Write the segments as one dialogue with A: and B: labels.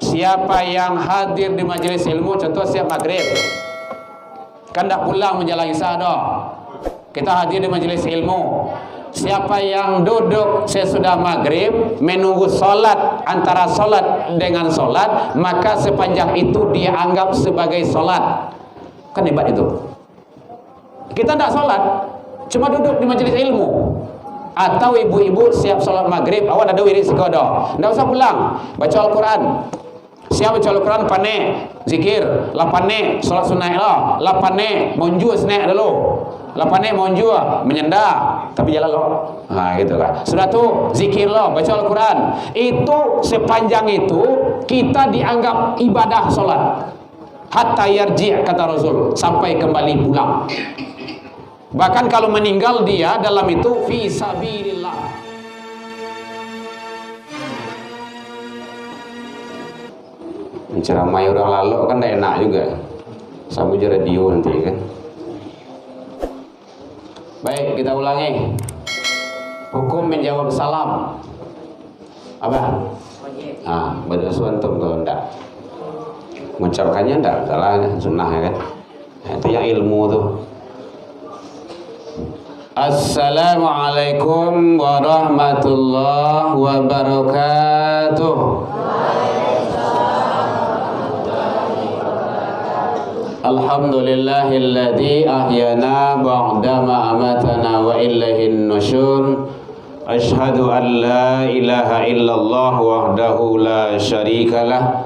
A: siapa yang hadir di majelis ilmu, contoh siap maghrib, kan tidak pulang menjelang isya dah. Kita hadir di majelis ilmu. Siapa yang duduk sesudah maghrib menunggu solat, antara solat dengan solat, maka sepanjang itu dia anggap sebagai solat. Kan hebat itu. Kita tidak solat, cuma duduk di majelis ilmu. Atau ibu-ibu siap solat maghrib, awak ada wirid sekodoh, tidak usah pulang, baca Al-Quran. Siap baca Al-Quran panek zikir, lah panek solat sunat lah panek monju snack dulu, lah panek monju menyenda tapi jalan lo, nah gitu kan. Sudah tuh zikir lo, baca Al-Quran. Itu sepanjang itu kita dianggap ibadah solat. Hatta yarji' kata Rasul, sampai kembali pulang. Bahkan kalau meninggal dia dalam itu fi sabilillah. Ceramah orang lalu kan tidak enak juga, sama aja radio nanti kan. Baik, kita ulangi. Hukum menjawab salam apa? Berdosa antum kalau tidak mengucapkannya tidak salah, sunnah ya kan. Nah, itu yang ilmu tuh. Assalamualaikum warahmatullahi wabarakatuh. Alhamdulillahilladzi ahyana ba'dama amatana wa ilaihin nusyur. Asyhadu an la ilaha illallah wahdahu la syarikalah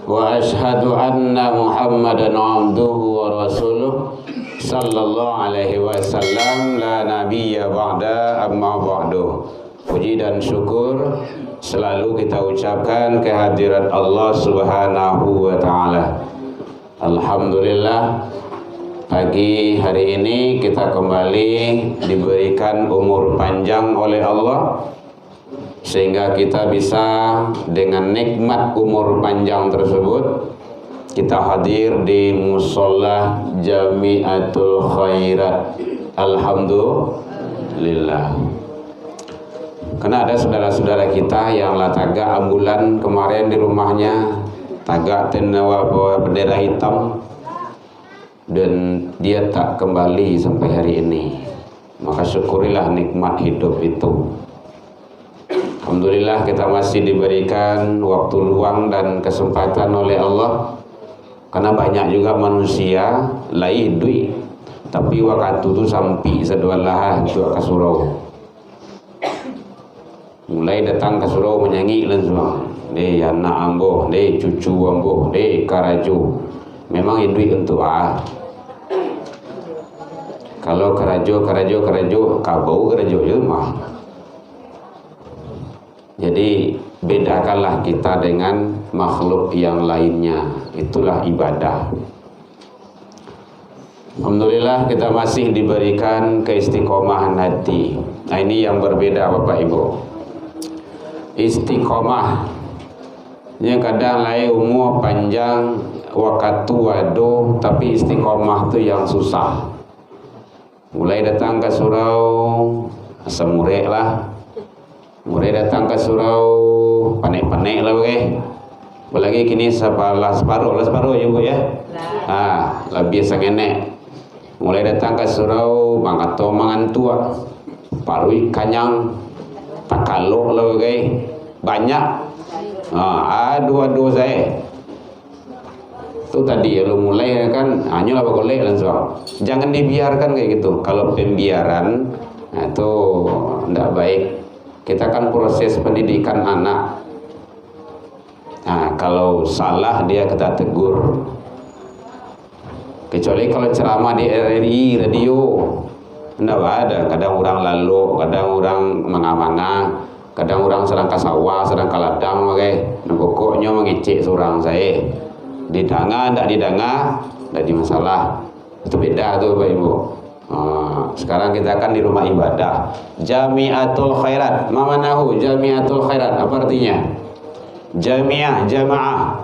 A: wa asyhadu anna Muhammadan abduhu wa rasuluh sallallahu alaihi wasallam la nabiyya ba'da amma ba'du. Puji dan syukur selalu kita ucapkan kehadirat Allah Subhanahu wa taala. Alhamdulillah, pagi hari ini kita kembali diberikan umur panjang oleh Allah, sehingga kita bisa dengan nikmat umur panjang tersebut kita hadir di Musholla Jamiatul Khairat. Alhamdulillah. Karena ada saudara-saudara kita yang lataga ambulan kemarin di rumahnya, tagak tenawa bawa bendera hitam, dan dia tak kembali sampai hari ini. Maka syukurilah nikmat hidup itu. Alhamdulillah kita masih diberikan waktu luang dan kesempatan oleh Allah. Karena banyak juga manusia lai duit, tapi waktu itu sampai sedualah juga ke surau. Mulai datang ke surau menyanyi dan semua. Deh anak ambo, deh cucu ambo, deh karajo. Memang duit untuk Kalau karajo, kabau karajo je mah. Jadi bedakanlah kita dengan makhluk yang lainnya. Itulah ibadah. Alhamdulillah kita masih diberikan keistiqomahan hati. Nah, ini yang berbeda Bapak Ibu. Istiqomah yang kadang lain umur panjang waktu waduh, tapi istiqomah tu yang susah. Mulai datang ke surau semurek lah, mulai datang ke surau panek-panek lah apalagi kini separuh juga ya. Lebih sengenek. Mulai datang ke surau mangato mangantua parui kanyang takaluk lah banyak. Dua-dua saya itu tadi lu mulai kan hanya lah boleh langsung. Jangan dibiarkan kayak gitu. Kalau pembiaran itu tidak baik. Kita kan proses pendidikan anak. Nah, kalau salah dia kita tegur. Kecuali kalau ceramah di RRI radio, tidak ada. Kadang orang lalu, kadang orang manga-manga, kadang orang sedang ke sawah, sedang ke ladang, pokoknya mengicik seorang saya. Didanga, tidak didanga, tidak di masalah. Itu beda tuh Bapak Ibu. Sekarang kita kan di rumah ibadah. Jamiatul Khairat. Mamanahu Jamiatul Khairat. Apa artinya? Jamiah, jamaah.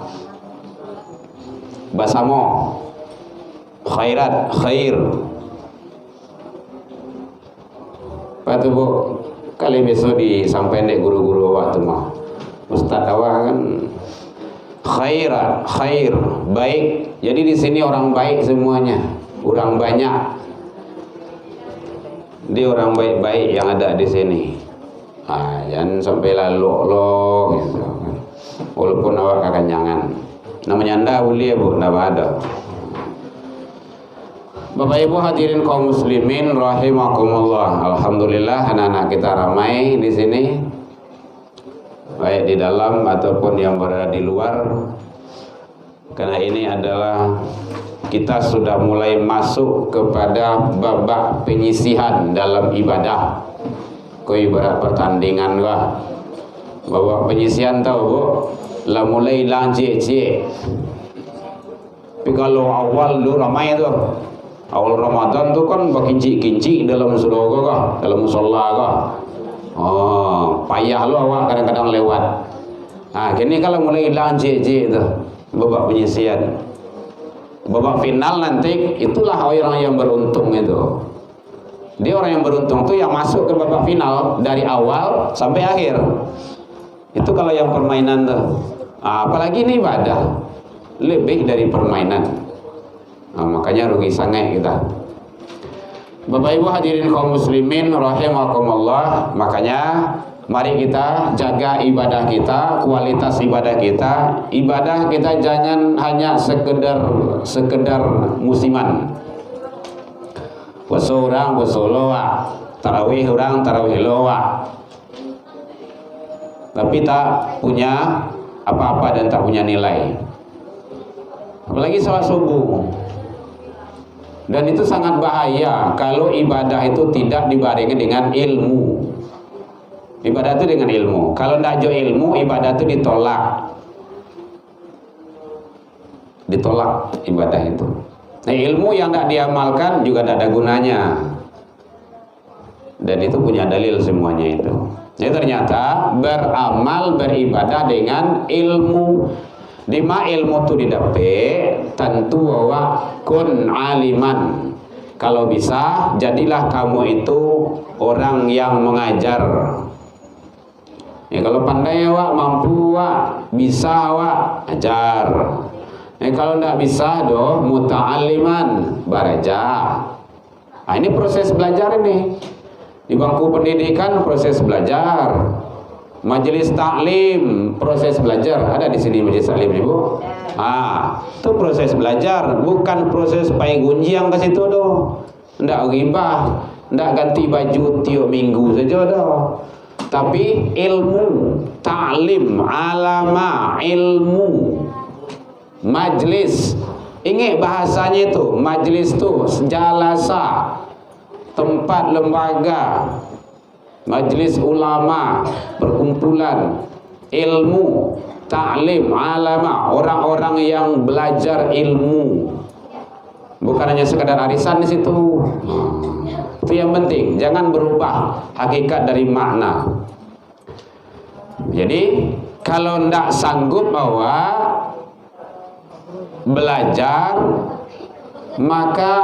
A: Basamo. Khairat, khair. Pak Bu, kali besok disampaikan dek guru-guru waktu mah. Ustaz awak kan khairan, khair, baik. Jadi di sini orang baik semuanya, orang banyak. Dia orang baik-baik yang ada di sini. Jangan sampai lalu gitu. Walaupun awak kekenyangan. Namanya anda boleh bu, ndak ada. Bapak Ibu hadirin kaum muslimin rahimakumullah. Alhamdulillah anak-anak kita ramai di sini. Baik di dalam ataupun yang berada di luar. Karena ini adalah kita sudah mulai masuk kepada babak penyisihan dalam ibadah. Kau ibarat pertandingan lah. Babak penyisihan tahu bu, lah mulai lancik-cik. Tapi kalau awal dulu ramai tu, awal Ramadan tu kan berkincik-kincik dalam surga kah, dalam musola kah. Payah lu awak kadang-kadang lewat. Kini kalau mulai lancik-cik tu, babak penyisihan. Babak final nanti itulah orang yang beruntung itu. Dia orang yang beruntung tuh yang masuk ke babak final dari awal sampai akhir. Itu kalau yang permainan tuh. Apalagi ini ibadah lebih dari permainan. Makanya rugi sangat kita. Bapak Ibu hadirin kaum muslimin rahimakumullah. Makanya mari kita jaga ibadah kita, kualitas ibadah kita. Ibadah kita jangan hanya sekedar musiman. Puasa orang puasa loa, tarawih orang tarawih loa. Tapi tak punya apa-apa dan tak punya nilai. Apalagi salat subuh. Dan itu sangat bahaya kalau ibadah itu tidak dibarengi dengan ilmu. Ibadah itu dengan ilmu. Kalau tidak ada ilmu, ibadah itu ditolak. Ditolak ibadah itu. Nah, ilmu yang tidak diamalkan juga tidak ada gunanya. Dan itu punya dalil semuanya itu. Jadi ternyata beramal, beribadah dengan ilmu. Dima ilmu itu didapat, tentu bahwa kun aliman. Kalau bisa, jadilah kamu itu orang yang mengajar. Ya, kalau pandai awak, mampu awak, bisa awak, ajar. Kalau tidak bisa, muta'alliman, baraja. Ini proses belajar ini. Di bangku pendidikan proses belajar. Majelis taklim proses belajar. Ada di sini majelis taklim ibu? Itu proses belajar, bukan proses pai gunjiang ke situ doh. Ndak ghibah, ndak ganti baju tiap minggu saja doh. Tapi ilmu, taklim, alama, ilmu, majlis. Ingat bahasanya itu, majlis itu jalasa, tempat lembaga, majlis ulama, perkumpulan ilmu, taklim, alama, orang-orang yang belajar ilmu. Bukan hanya sekadar arisan di situ. Itu yang penting, jangan berubah hakikat dari makna. Jadi kalau tidak sanggup bahwa belajar, maka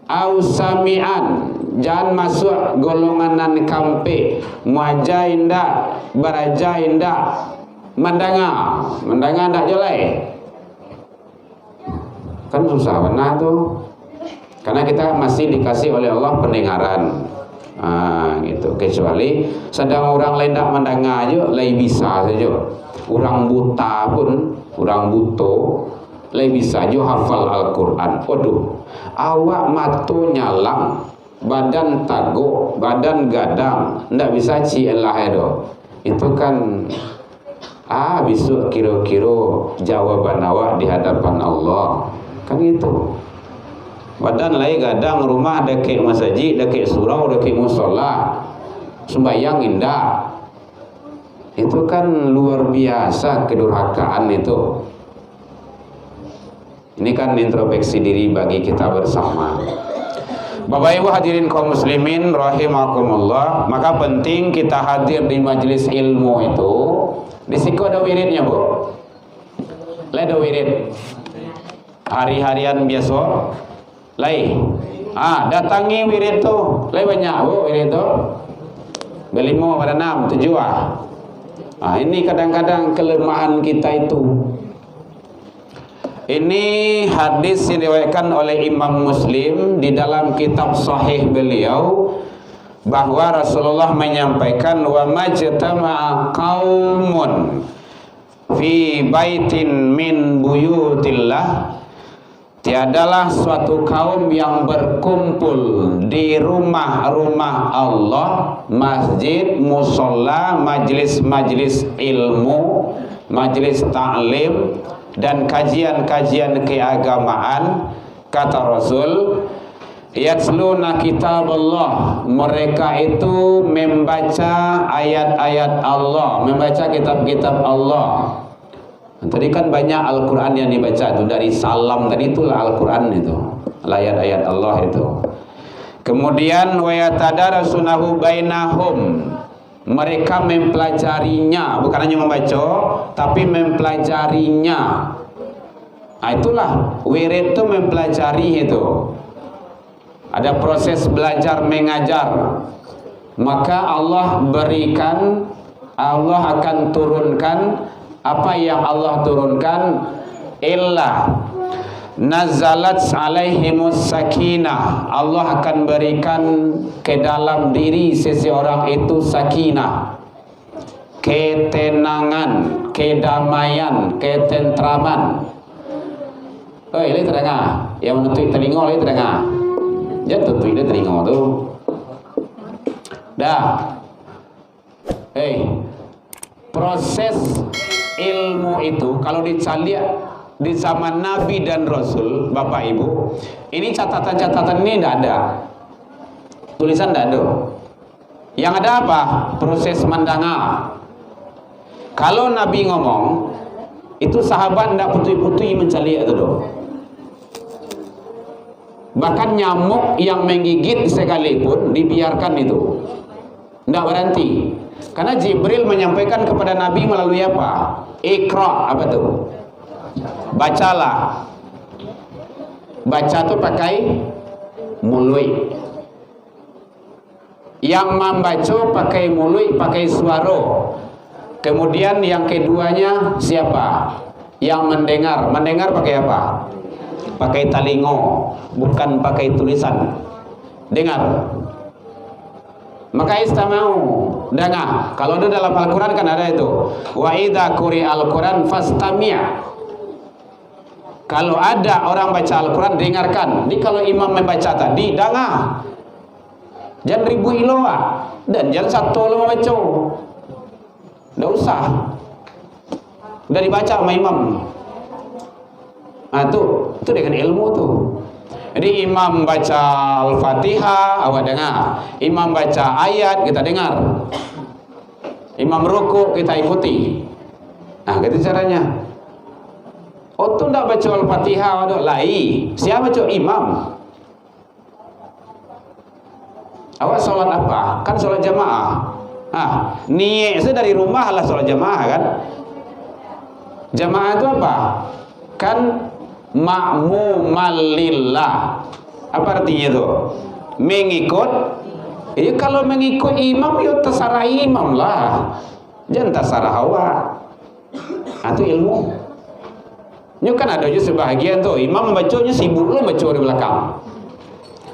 A: ausamian, jangan masuk golongan kampe, muaja indah, baraja indah, mendanga indah jelek. Kan susah benar tuh. Karena kita masih dikasih oleh Allah pendengaran. Gitu. Kecuali sedang orang lain tak mendengar aja, lain bisa saja. Orang buta pun, orang buto, lain bisa aja hafal Al-Quran. Waduh, awak matu nyalang, badan taguk, badan gadang, ndak bisa cielah itu. Itu kan besok kira-kira jawaban awak di hadapan Allah. Kan itu. Badan lain gadang, rumah dekat masjid, dekat surau, dekat musola, sembahyang indah. Itu kan luar biasa kedurhakaan itu. Ini kan introspeksi diri bagi kita bersama. Bapak Ibu hadirin kaum muslimin rahimakumullah. Maka penting kita hadir di majelis ilmu itu. Di situ ada wiridnya bu. Ada wirid. Hari-harian biasa. Datangi wirid tu. Banyak bu wirid tu. Berlima pada 6, 7. Ini kadang-kadang kelemahan kita itu. Ini hadis yang diriwayatkan oleh Imam Muslim di dalam kitab Sahih beliau, bahwa Rasulullah menyampaikan, wa majtama'a qaumun fi baitin min buyutillah, tiadalah suatu kaum yang berkumpul di rumah-rumah Allah, masjid, musola, majlis-majlis ilmu, majlis ta'lim, dan kajian-kajian keagamaan. Kata Rasul, yatsluna kitab Allah, mereka itu membaca ayat-ayat Allah, membaca kitab-kitab Allah. Tadi kan banyak Al-Quran yang dibaca itu, dari salam tadi itulah Al-Quran itu, ayat-ayat Allah itu. Kemudian wa yatadarasunahu bainahum, mereka mempelajarinya, bukan hanya membaca tapi mempelajarinya. Nah, itulah wirid itu, mempelajari itu. Ada proses belajar mengajar. Maka Allah berikan, Allah akan turunkan apa yang Allah turunkan, illa nazalat alaihimus sakinah, Allah akan berikan ke dalam diri seseorang itu sakinah, ketenangan, kedamaian, ketentraman. Oh, ini terdengar, yang menutup telinga ini terdengar, jatuh tuh ini telinga tuh. Dah, proses ilmu itu kalau dicari di zaman Nabi dan Rasul, Bapak Ibu, ini catatan-catatan ini tidak ada, tulisan tidak ada. Yang ada apa? Proses mendengar. Kalau Nabi ngomong, itu sahabat tidak putih-putih mencari itu doh. Bahkan nyamuk yang menggigit sekalipun dibiarkan itu, tidak berhenti. Karena Jibril menyampaikan kepada Nabi melalui apa? Iqra, apa tuh? Bacalah. Baca tuh pakai mulut. Yang membaca pakai mulut, pakai suara. Kemudian yang keduanya siapa? Yang mendengar. Mendengar pakai apa? Pakai telinga, bukan pakai tulisan. Dengar. Maka istamau, dengar. Kalau ada dalam Al-Quran kan ada itu, wa idza quri'al Quran fastami'. Kalau ada orang baca Al-Quran, dengarkan. Ini kalau imam membaca tadi, dengar. Jangan ribu iloa, dan jangan satu lo membaca. Tidak usah. Udah dibaca sama imam. Nah itu dengan ilmu tuh. Jadi imam baca Al-Fatihah, awak dengar. Imam baca ayat, kita dengar. Imam ruku, kita ikuti. Nah, gitu caranya. Oh, tu tidak baca Al-Fatihah, waduh, lai. Siapa baca imam? Awak sholat apa? Kan sholat jamaah. Ah, niat itu dari rumah lah sholat jamaah kan? Jamaah itu apa? Kan ma'mumalillah. Apa artinya itu? Mengikut. Ya kalau mengikut imam, ya terserah imam lah, jangan terserah awak. Itu ilmu. Ini kan ada juga sebahagian tuh imam membacanya sibuk lo baca di belakang.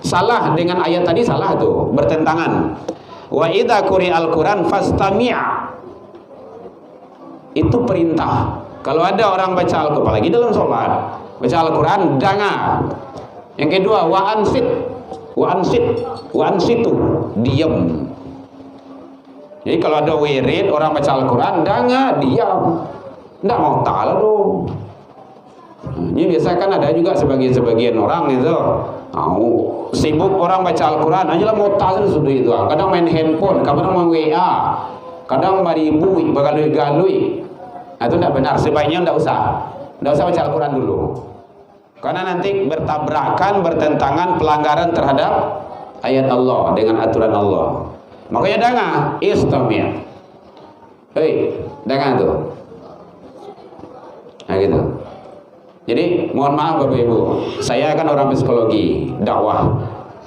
A: Salah dengan ayat tadi, salah tuh, bertentangan. Wa idza quri'al Quran fastami'. Itu perintah. Kalau ada orang baca Al-Quran, apalagi dalam sholat, baca Al-Quran, dengar. Yang kedua, wa ansitu, diam. Jadi kalau ada wirid, orang baca Al-Quran, dengar, diam. Tidak mau tahu dong. Ini biasa kan ada juga sebagian orang itu, sibuk orang baca Al-Quran, aja lah mau tahu sudah itu. Kadang main handphone, kadang main WA, kadang maribui, bagalui-galui. Itu tidak benar, sebaiknya tidak usah baca Al-Quran dulu, karena nanti bertabrakan, bertentangan, pelanggaran terhadap ayat Allah dengan aturan Allah. Makanya dengar, istami'. Dengar tuh. Nah gitu. Jadi mohon maaf Bapak Ibu, saya kan orang psikologi, dakwah.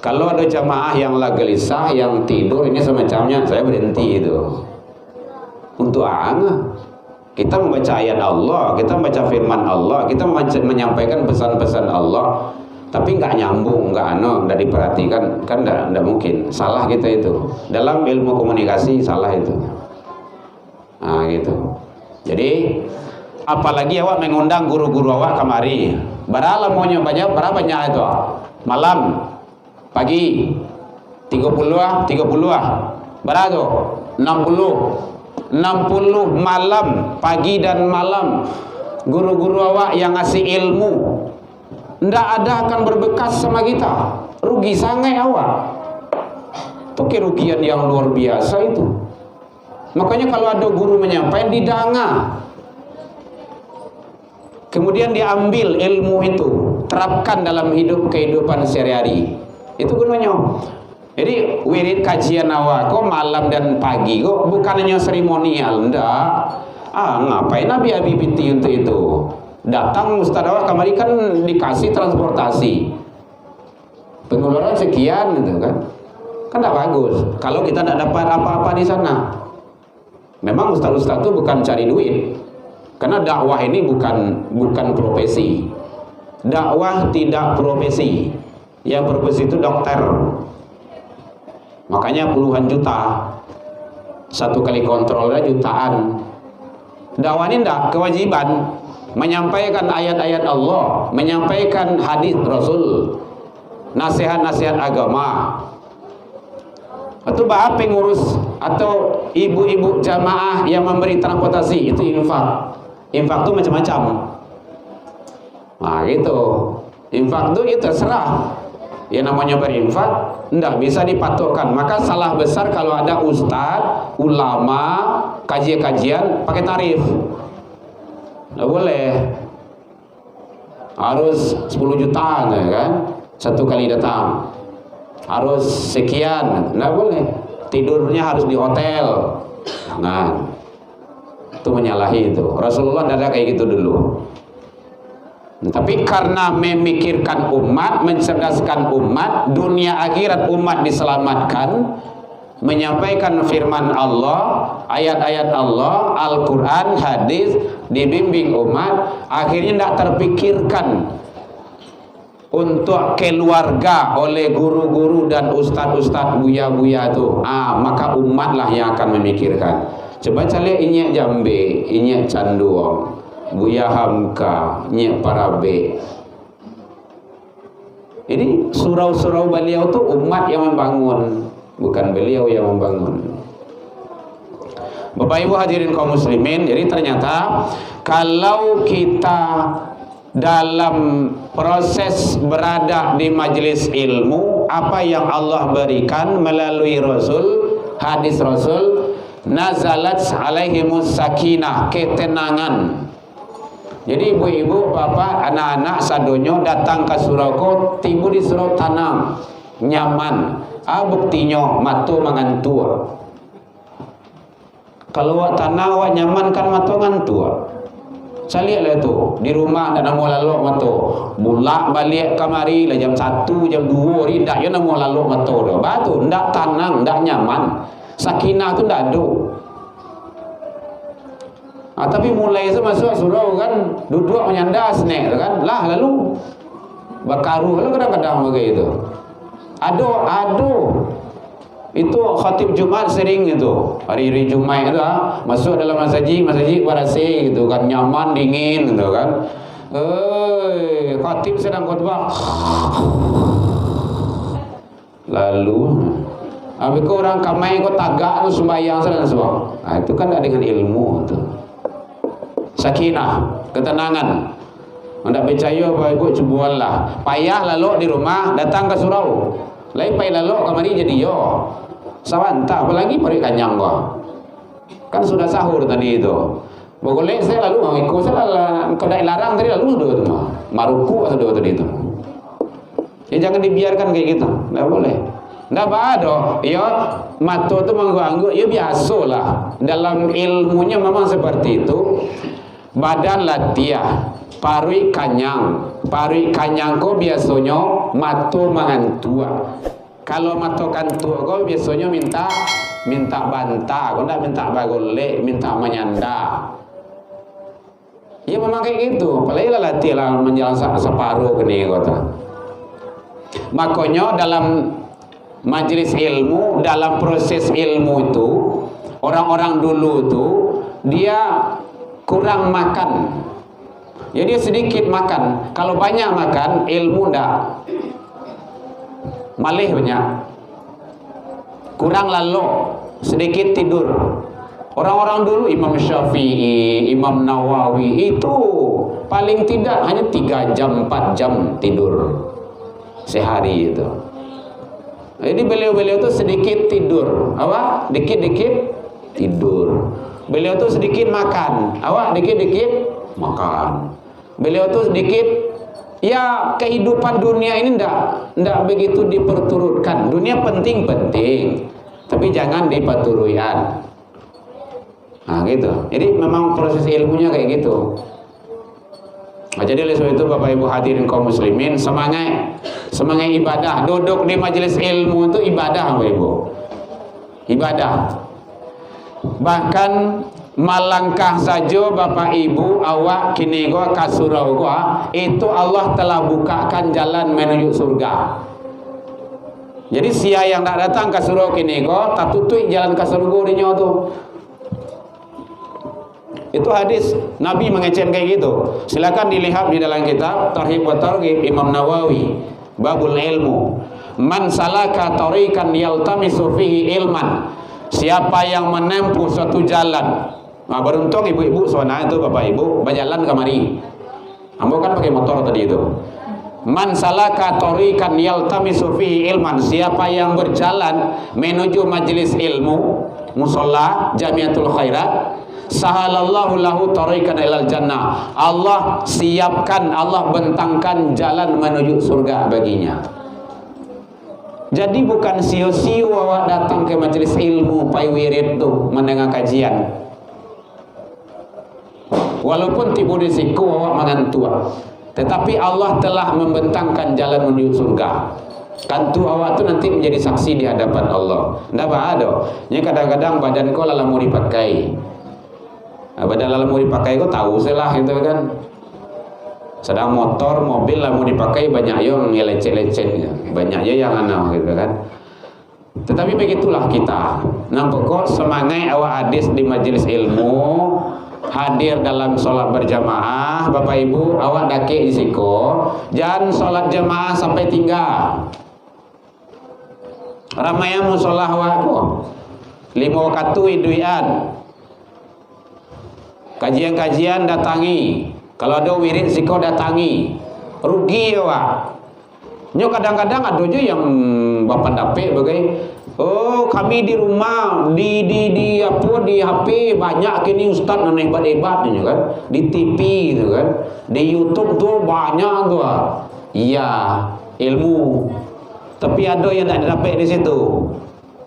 A: Kalau ada jamaah yang lagi gelisah, yang tidur ini semacamnya, saya berhenti itu. Untuk Kita membaca ayat Allah, kita membaca firman Allah, kita menyampaikan pesan-pesan Allah, tapi nggak nyambung, nggak diperhatikan, kan nggak mungkin. Salah kita itu. Dalam ilmu komunikasi salah itu. Nah gitu. Jadi apalagi awak mengundang guru-guru awak kemari. Berapa maunya berapa banyak itu? Malam, pagi, 30 berapa tuh? 60 malam, pagi dan malam. Guru-guru awak yang ngasih ilmu ndak ada akan berbekas sama kita. Rugi sangat awak. Itu kerugian yang luar biasa itu. Makanya kalau ada guru menyampaikan didanga, kemudian diambil ilmu itu, terapkan dalam kehidupan sehari-hari. Itu gunanya. Jadi wirid kajian awak kok malam dan pagi kok bukan hanya seremonial, ndak. Ngapain Nabi Habibiti untuk itu? Datang ustaz awak kemari kan dikasih transportasi. Pengeluaran sekian gitu kan. Kan tidak bagus kalau kita tidak dapat apa-apa di sana. Memang ustaz-ustaz itu bukan cari duit. Karena dakwah ini bukan profesi. Dakwah tidak profesi. Yang profesi itu dokter. Makanya puluhan juta. Satu kali kontrolnya jutaan. Dakwah ini tidak kewajiban menyampaikan ayat-ayat Allah, menyampaikan hadis Rasul, nasihat-nasihat agama. Atau apa pengurus atau ibu-ibu jamaah yang memberi transportasi itu infak. Infak itu macam-macam. Nah gitu. Infak itu terserah. Yang namanya berinfak tidak bisa dipatokkan. Maka salah besar kalau ada ustadz, ulama, kajian-kajian pakai tarif. Tidak boleh. Harus 10 juta kan? Satu kali datang. Harus sekian. Tidak boleh. Tidurnya harus di hotel. Nah, itu menyalahi itu. Rasulullah tidak ada kayak gitu dulu. Tapi karena memikirkan umat, mencerdaskan umat, dunia akhirat umat diselamatkan, menyampaikan firman Allah, ayat-ayat Allah, Al-Quran, hadis, dibimbing umat, akhirnya tidak terpikirkan untuk keluarga oleh guru-guru dan ustadz-ustadz buya-buya itu. Maka umatlah yang akan memikirkan. Coba cari inyek Jambe, inyek Canduang, Buya Hamka, Nyek Parabe. Ini surau-surau beliau itu umat yang membangun, bukan beliau yang membangun. Bapak Ibu hadirin kaum muslimin, jadi ternyata kalau kita dalam proses berada di majelis ilmu, apa yang Allah berikan melalui Rasul, hadis Rasul, nazalat alaihimus sakinah, ketenangan. Jadi ibu-ibu, bapak, anak-anak sadonyo datang ke surau tibu di surau tanam nyaman. Buktinya matu mangantua. Kalau wak tanah wak nyaman kan matu mangantua. Saya lihat itu di rumah dan mau lalu matu. Bulak balik kamari lah jam 1, jam 2 ri ndak yo mau lalu matu dah. Batu ndak tanang, ndak nyaman. Sakinah tu ndak ada. Tapi mulai masuk surau kan duduk menyandas nek kan lah lalu bakaru lalu kadang-kadang begitu. Aduh itu khatib Jumat sering itu hari-hari Jumat itu masuk dalam masjid berasi gitu kan, nyaman dingin gitu kan. Khatib sedang khutbah lalu habis orang kamai kau tagak tu sembahyang sedang semua. Itu kan dengan ilmu tu. Sakinah, ketenangan. Anda percaya Bapak Ibu cubuanlah. Payah lalu di rumah datang ke surau. Lain payah lalu kamari jadi yo. Sawanta apalagi pari kanyang gua. Kan sudah sahur tadi itu. Boleh saya lalu ngikut saya kedai larang tadi lalu sudah itu mah. Maruku sudah tadi itu. Ya jangan dibiarkan kayak gitu. Enggak boleh. Nggak ada, ya mata itu mengganggu, ya biasalah. Dalam ilmunya memang seperti itu. Badan latiah, parui kanyang ko biasanya mata mangantua. Kalau mata kantua ko biasanya minta bantah, ko ndak minta bagole, minta menyanda. Ya memang kayak gitu. Apalagi lah latihan menjalan separuh gini kota. Makanya dalam majelis ilmu, dalam proses ilmu itu, orang-orang dulu itu dia kurang makan. Ya dia sedikit makan. Kalau banyak makan, ilmu ndak. Malih banyak. Kurang lalu, sedikit tidur. Orang-orang dulu Imam Syafi'i, Imam Nawawi itu paling tidak hanya 3 jam 4 jam tidur sehari itu. Jadi beliau-beliau itu sedikit tidur, apa? Dikit-dikit tidur. Beliau itu sedikit makan, apa? Dikit-dikit makan. Beliau itu sedikit, ya kehidupan dunia ini ndak begitu diperturutkan. Dunia penting-penting, tapi jangan diperturutkan. Nah gitu. Jadi memang proses ilmunya kayak gitu. Nah, jadi oleh sebab itu Bapak Ibu hadirin kaum muslimin, semangat ibadah. Duduk di majelis ilmu itu ibadah Bapak Ibu. Ibadah. Bahkan malangkah saja Bapak Ibu awak kini gua kasurau gua, itu Allah telah bukakan jalan menuju surga. Jadi sia yang tak datang ke surau kini gua, tak tutup jalan ke surga dinya tu. Itu hadis Nabi mengecen kayak gitu. Silakan dilihat di dalam kitab Tarhib wa Targhib Imam Nawawi, babul ilmu. Man salaka tariqan yaltamisu fihi ilman. Siapa yang menempuh suatu jalan. Nah, beruntung ibu-ibu soalnya itu Bapak Ibu berjalan kemari. Ambo kan pakai motor tadi itu. Man salaka tariqan yaltamisu fihi ilman. Siapa yang berjalan menuju majelis ilmu, musalla, jamiatul khairat, sahalallahu lahu tariqan ilal jannah. Allah siapkan, Allah bentangkan jalan menuju surga baginya. Jadi bukan sio-sio awak datang ke majelis ilmu pai wirid tu mendengar kajian. Walaupun tiba di siku awak mengantuk, tetapi Allah telah membentangkan jalan menuju surga. Kantu awak tu nanti menjadi saksi di hadapan Allah. Ndak ada. Nya kadang-kadang badan kau lalu mau dipakai. Badan lalu mau dipakai kau tahu selah gitu kan. Sedang motor, mobil lah mau dipakai banyak yang lecet-lecet, banyak yang aneh gitu kan. Tetapi begitulah kita. Nampak kok semangat awak hadis di majelis ilmu, hadir dalam sholat berjamaah, Bapak Ibu awak dake di siko, jangan sholat jamaah sampai tinggal. Ramai yang musolah awak kok, 5 waktu iduian. Kajian-kajian datangi. Kalau ada wirid siko datangi. Rugi ya Wak. Nyo kadang-kadang ada aja yang bapak dapet bagai, oh kami di rumah di HP banyak kini ustaz yang hebat-hebat gitu kan. Di TV gitu kan. Di YouTube tuh banyak tuh. Iya, ilmu. Tapi ada yang tak dapat di situ.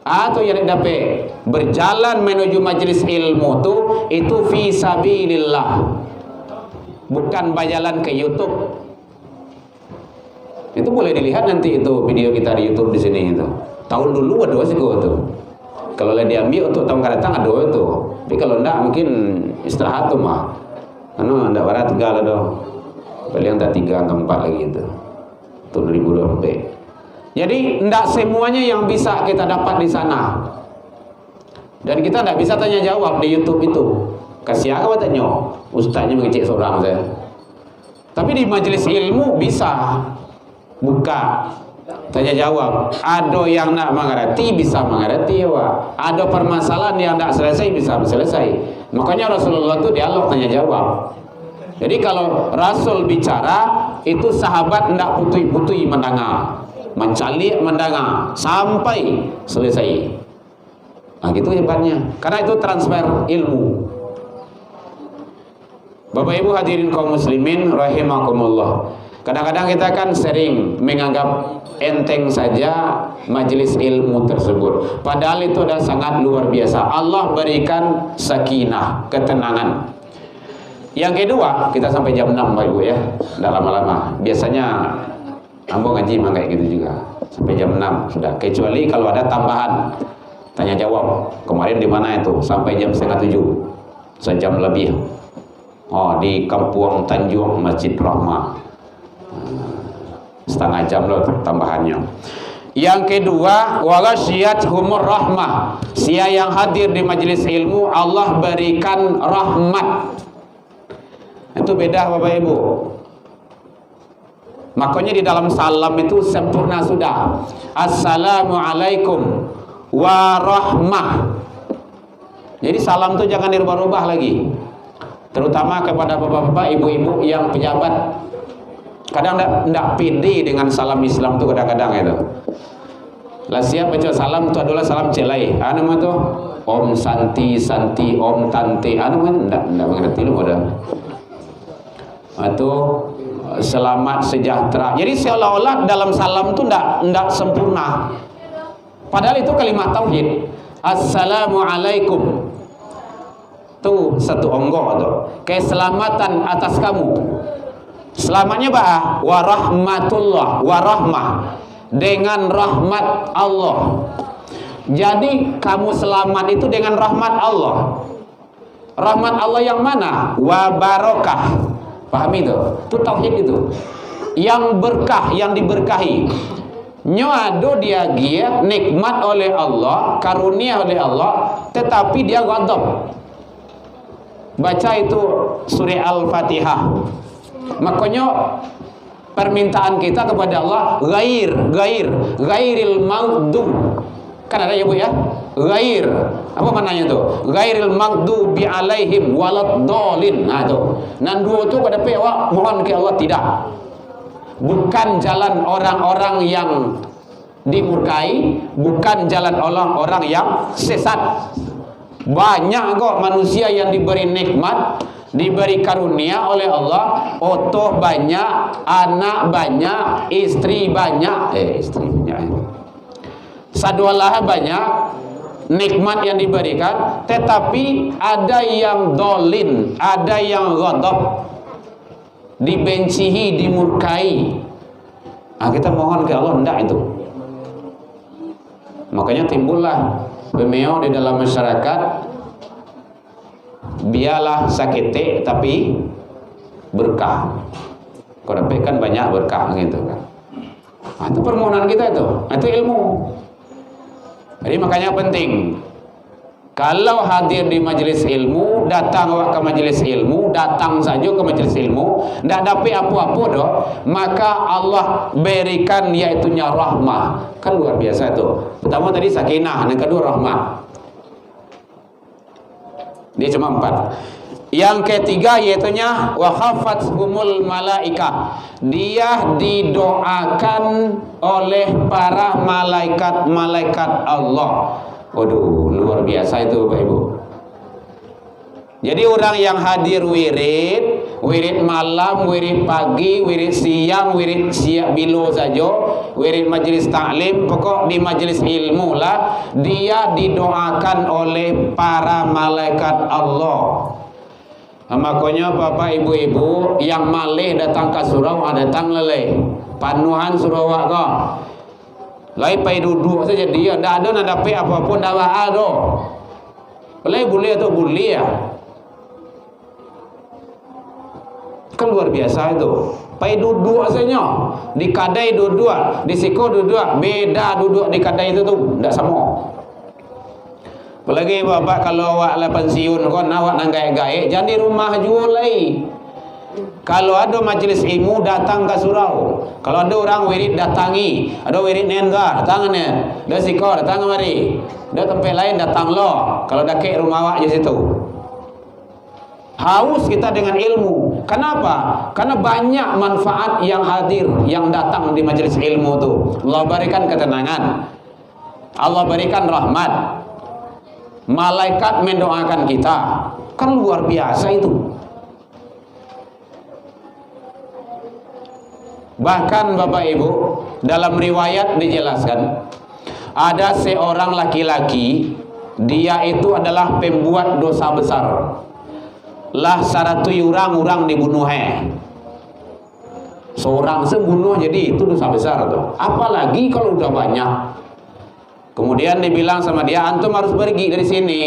A: Atau yang tak dapat berjalan menuju majelis ilmu tuh itu fi sabilillah. Bukan berjalan ke YouTube. Itu boleh dilihat nanti itu video kita di YouTube di sini itu. Tahun dulu ada sih gua tuh. Kalau lah diambil untuk tahun datang ada itu. Tapi kalau enggak mungkin istirahat tuh mah. Karena enggak barat 3 lah doh. Paling tak 3 atau 4 lagi itu. Untuk 2020. Jadi enggak semuanya yang bisa kita dapat di sana. Dan kita enggak bisa tanya jawab di YouTube itu. Kasih apa tanya? Ustaznya mengecek seorang saya. Tapi di majelis ilmu bisa buka tanya jawab. Ada yang nak mengerti bisa mengerti ya. Ada permasalahan yang tak selesai bisa selesai. Makanya Rasulullah itu dialog tanya jawab. Jadi kalau Rasul bicara itu sahabat tidak putui-putui mendengar, mencalik mendengar sampai selesai. Nah gitu hebatnya. Karena itu transfer ilmu. Bapak Ibu hadirin kaum muslimin rahimakumullah. Kadang-kadang kita kan sering menganggap enteng saja majelis ilmu tersebut. Padahal itu adalah sangat luar biasa. Allah berikan sakinah, ketenangan. Yang kedua, kita sampai jam 6 Bapak Ibu ya. Tidak lama-lama. Biasanya ambo ngaji memang kayak gitu juga. Sampai jam 6 sudah. Kecuali kalau ada tambahan tanya jawab. Kemarin di mana itu? Sampai jam 6:30. Sejam lebih. Oh, di Kampung Tanjung Masjid Rahmah. Setengah jam loh tambahannya. Yang kedua, waghashiyat humur rahmah. Sia yang hadir di majelis ilmu Allah berikan rahmat. Itu beda Bapak Ibu. Makanya di dalam salam itu sempurna sudah. Assalamualaikum warahmah. Jadi salam itu jangan dirubah-rubah lagi. Terutama kepada bapak-bapak, ibu-ibu yang pejabat. Kadang tidak pede dengan salam Islam tuh kadang-kadang itu. Lah siap baca salam itu adalah salam celai. Anu mah tuh Om Santi, Santi, Om Tante. Anu mah tidak mengerti lu udah. Atau selamat sejahtera. Jadi seolah-olah dalam salam itu tidak sempurna. Padahal itu kalimat tauhid. Assalamualaikum. Tuh satu onggoh tuh. Keselamatan atas kamu. Selamatnya bah warahmatullah, warahmah, dengan rahmat Allah. Jadi kamu selamat itu dengan rahmat Allah. Rahmat Allah yang mana? Wa barokah. Pahami itu? Itu tauhid itu. Yang berkah, yang diberkahi. Nyoado dia giat, nikmat oleh Allah, karunia oleh Allah, tetapi dia ghadab. Baca itu surah Al-Fatihah. Makanya permintaan kita kepada Allah ghairil maghdub. Kan ada ya Bu ya? Ghair. Apa maknanya tuh? Ghairil maghdubi alaihim waladdallin. Nah tuh. Nan dua tuh kada pe awak mohon ke Allah tidak. Bukan jalan orang-orang yang dimurkai, bukan jalan orang-orang yang sesat. Banyak kok manusia yang diberi nikmat, diberi karunia oleh Allah, otoh banyak, anak banyak, istri banyak, sadualah banyak, nikmat yang diberikan, tetapi ada yang dolin, ada yang ghadab, dibencihi, dimurkai. Nah, kita mohon ke Allah hendak itu. Makanya timbullah bemeo di dalam masyarakat, biarlah sakit tapi berkah. Kalau kan banyak berkah gitu kan. Nah, itu permohonan kita itu ilmu. Jadi makanya penting. Kalau hadir di majelis ilmu, datang ke majelis ilmu, datang saja ke majelis ilmu, tidak dapat apa-apa doh, maka Allah berikan yaitunya rahmah. Kan luar biasa itu. Pertama tadi sakinah, yang kedua rahmah. Dia cuma 4. Yang ketiga yaitunya wa khafathumul malaikah. Dia didoakan oleh para malaikat-malaikat Allah. Waduh, luar biasa itu Bapak Ibu. Jadi orang yang hadir wirid malam, wirid pagi, wirid siang, wirid siang bilo saja, wirid majelis taklim, pokok di majelis ilmu lah, dia didoakan oleh para malaikat Allah. Makanya Bapak Ibu-ibu yang malih datang ke surau, datang leleh panuhan surau kok. Lai pai duduk saja dia, dah ada nak dapat apa-apa dah ada. Lai boleh atau boleh ya? Kan luar biasa itu. Pai duduk saja, di kadai duduk, di siko duduk, beda duduk di kadai itu tuh, tidak sama. Apalagi bapak kalau awak lah pensiun kon awak nang gaek-gaek, jangan di rumah jual lagi. Kalau ada majelis ilmu datang ke surau. Kalau ada orang wirid datangi, ada wirid nenda datang ne. Ada siko datang mari. Ada tempat lain datang lo. Kalau dak ke rumah awak di situ. Haus kita dengan ilmu. Kenapa? Karena banyak manfaat yang hadir, yang datang di majelis ilmu tu. Allah berikan ketenangan. Allah berikan rahmat. Malaikat mendoakan kita. Kan luar biasa itu. Bahkan Bapak Ibu, dalam riwayat dijelaskan ada seorang laki-laki, dia itu adalah pembuat dosa besar. Lah saratu orang dibunuh seorang sebunuh, jadi itu dosa besar tuh. Apalagi kalau udah banyak. Kemudian dibilang sama dia, antum harus pergi dari sini.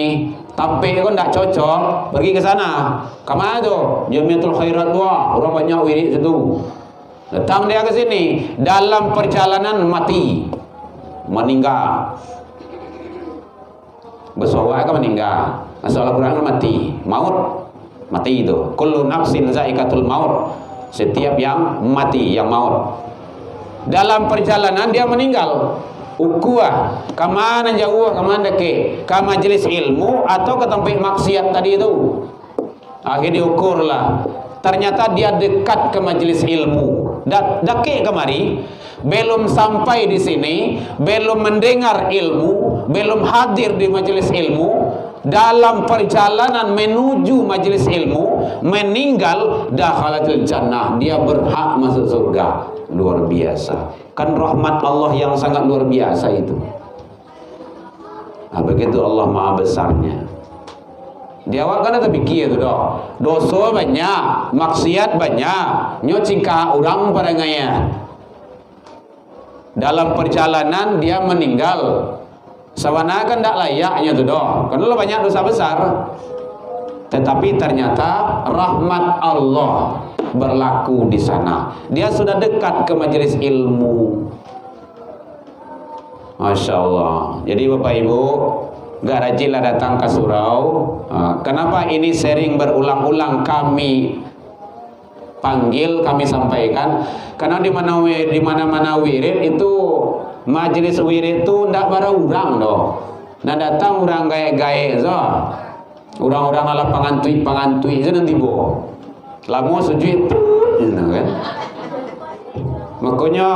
A: Tampil kok tidak cocok, pergi ke sana. Kemana tuh? Jamiatul Khairat tua. Orang banyak wirid situ. Datang dia ke sini. Dalam perjalanan mati, meninggal. Bersowa kan meninggal. Masuk Al-Quran kan mati, maut, mati itu. Kullu nafsin zaikatul maut. Setiap yang mati, yang maut. Dalam perjalanan dia meninggal. Ukuah, kemana jauh, kemana deket, ke majelis ilmu atau ke tempat maksiat tadi itu. Akhirnya diukurlah. Ternyata dia dekat ke majelis ilmu. Deket kemari, belum sampai di sini, belum mendengar ilmu, belum hadir di majelis ilmu. Dalam perjalanan menuju majelis ilmu, meninggal, dakhalatul jannah, dia berhak masuk surga. Luar biasa. Kan rahmat Allah yang sangat luar biasa itu. Nah, begitu Allah maha besarnya. Dia awak kan ada pikir itu doh. Dosa banyak, maksiat banyak, nyocingkah orang pada ngaya. Dalam perjalanan dia meninggal. Sawana kan tidak layaknya itu doh. Karena banyak dosa besar. Tetapi ternyata rahmat Allah berlaku di sana. Dia sudah dekat ke majelis ilmu. Masya Allah. Jadi Bapak Ibu, gak rajinlah datang ke surau. Kenapa ini sering berulang-ulang kami panggil, kami sampaikan? Karena di mana-mana wirid itu, majelis wirid itu tidak para orang doh. Nah datang orang gaya-gaya so. Orang-orang ala pangantui itu nanti boh. Lama sujud kan? Makanya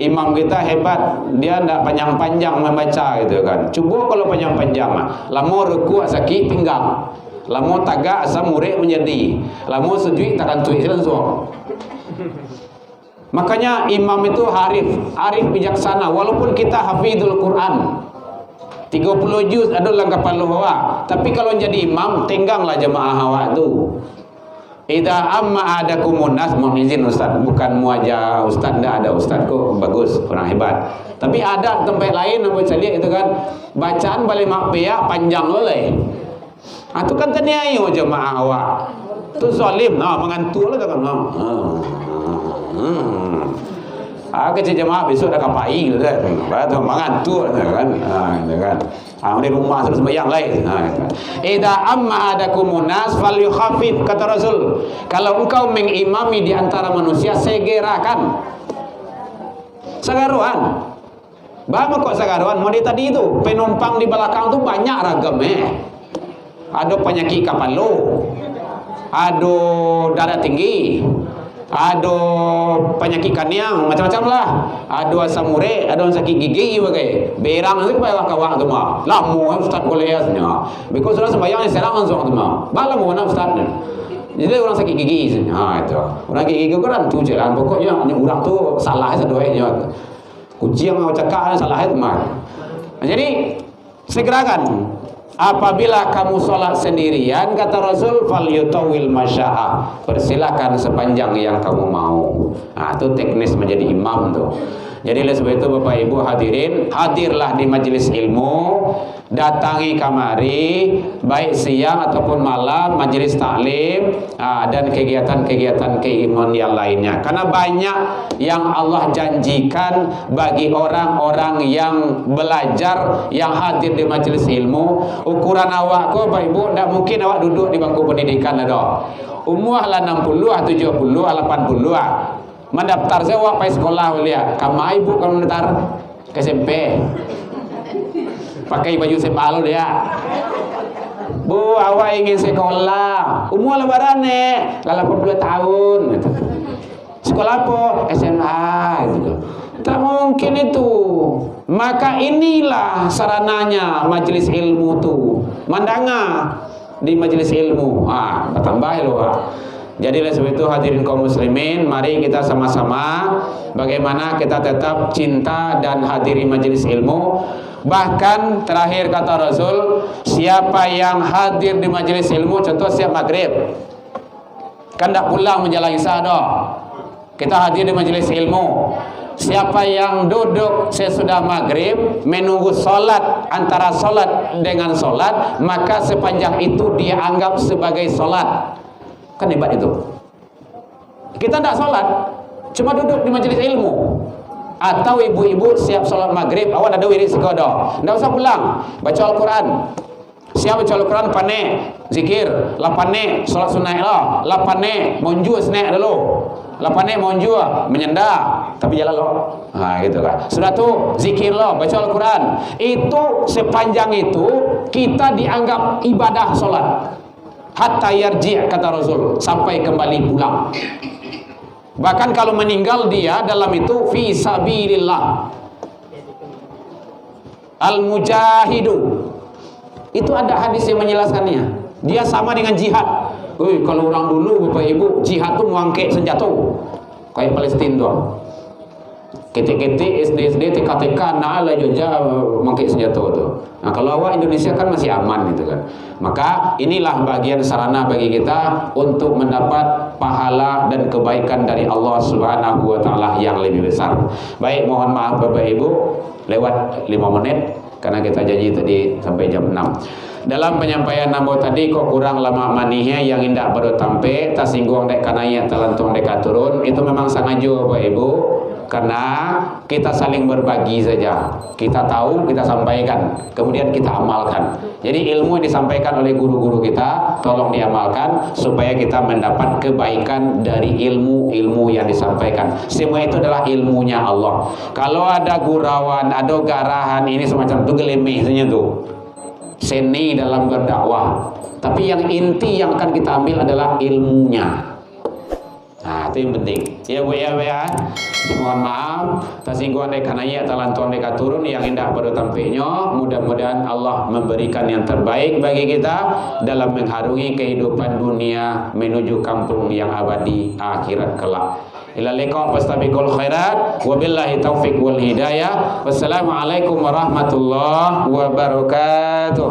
A: imam kita hebat, dia tidak panjang-panjang membaca gitu kan. Coba kalau panjang-panjang, lama ruku sakit pinggang, lama tagak asam murid menjadi, lama sujud takkan tuis langsung. Makanya imam itu arif bijaksana. Walaupun kita hafizul Quran 30 juz adalah kapal hawa, tapi kalau jadi imam tengganglah jemaah hawa itu. Idza amma adakumun nas, mohon izin Ustaz, bukan muajah Ustaz, tidak ada Ustaz kok bagus, kurang hebat. Tapi ada tempat lain yang saya lihat itu kan bacaan balik makpia panjang loleh. Itu kan taniayo jemaah awak. Itu zalim, mengantuk lah kan. Kecil jemaah besok dah kapai gitu kan. Batu mengantuk kan. Gitu kan. Di rumah terus sembahyang lain. Idza amma adakumun nas falyukhaffif, kata Rasul. Kalau engkau mengimami di antara manusia, segerakan. Sagaruan. Bagaimana kok sagaruan? Mau tadi itu penumpang di belakang tu banyak ragam Ada penyakit kepala, ada darah tinggi, ada penyakit kaniang, macam-macam lah. Ada asam urat, ada sakit gigi bagai. Berang nanti kaya wak-wak tu mah. Lama Ustaz kuliahnya. Because sudah sembahyang serang langsung tu mah. Bala mau nak Ustaz. Jadi orang sakit gigi. Itu. Orang sakit gigi kan tu jalan. Pokoknya orang tu salah sedoanya. Kucing mau cakap salah itu mah. Jadi segerakan. Apabila kamu sholat sendirian, kata Rasul, fal yutawil masya'a, persilakan sepanjang yang kamu mau. Itu teknis menjadi imam tuh. Jadi oleh sebab itu Bapak Ibu hadirin, hadirlah di majelis ilmu, datangi kamari, baik siang ataupun malam, majelis taklim, dan kegiatan-kegiatan keimanan yang lainnya. Karena banyak yang Allah janjikan bagi orang-orang yang belajar, yang hadir di majelis ilmu. Ukuran awak kok Bapak Ibu, tidak mungkin awak duduk di bangku pendidikan ada. Umur lah 60, 70, 80. Mendaftar saya awak pai sekolah lihat. Kamu ibu kalau mendaftar ke SMP. Pakai baju sepalo dia. Bu, awak ingin sekolah. Umur lebaran 80 tahun gitu. Sekolah apa? SMA gitu. Tak mungkin itu. Maka inilah sarananya majelis ilmu tu. Mandanga di majelis ilmu. Tambah loh. Jadi oleh sebab itu hadirin kaum muslimin, mari kita sama-sama bagaimana kita tetap cinta dan hadiri majelis ilmu. Bahkan terakhir kata Rasul, siapa yang hadir di majelis ilmu, contoh siap maghrib, kan tak pulang menjelang isya dah. Kita hadir di majelis ilmu. Siapa yang duduk sesudah maghrib menunggu solat, antara solat dengan solat, maka sepanjang itu dia anggap sebagai solat. Kan hebat itu. Kita tidak solat, cuma duduk di majelis ilmu. Atau ibu-ibu siap solat maghrib, awak ada wirid segodo, tidak usah pulang, baca Al-Quran. Siap baca Al-Quran panek zikir, lah panek solat sunat lah, lah panek monju snack dulu, lah panek monju menyenda tapi jalan lo, nah gitu kan. Sudah tuh zikir lo, baca Al-Quran. Itu sepanjang itu kita dianggap ibadah solat. Hatta yarji' kata Rasul, sampai kembali pulang. Bahkan kalau meninggal dia dalam itu fi sabilillah, al-mujahidu. Itu ada hadis yang menjelaskannya. Dia sama dengan jihad. Kalau orang dulu Bapak Ibu, jihad tuh muangke senjata. Kayak Palestina tuh. Ketik-ketik SD, TK, nah lah juga mangke senjata tuh. Nah, kalau awak Indonesia kan masih aman gitu kan. Maka inilah bagian sarana bagi kita untuk mendapat pahala dan kebaikan dari Allah Subhanahu wa taala yang lebih besar. Baik, mohon maaf Bapak Ibu, lewat 5 menit karena kita janji tadi sampai jam 6. Dalam penyampaian namo tadi kok kurang lama manihnya yang indah baru tampe, tak singgung dek kanaya talantung dek turun, itu memang sangat jauh Bapak Ibu. Karena kita saling berbagi saja. Kita tahu, kita sampaikan, kemudian kita amalkan. Jadi ilmu yang disampaikan oleh guru-guru kita tolong diamalkan supaya kita mendapat kebaikan dari ilmu-ilmu yang disampaikan. Semua itu adalah ilmunya Allah. Kalau ada gurauan, ada garahan ini semacam itu gelemehnya tuh. Seni dalam berdakwah. Tapi yang inti yang akan kita ambil adalah ilmunya. Nah, itu yang penting. Ya Bu ya. Mohon maaf, tersinggung dek kanaya talantuan dek turun yang indah baru tampilnya. Mudah-mudahan Allah memberikan yang terbaik bagi kita dalam mengharungi kehidupan dunia menuju kampung yang abadi akhirat kelak. Ila liqa fastabiqul khairat wabillahi taufiq wal hidayah. Wassalamualaikum warahmatullahi wabarakatuh.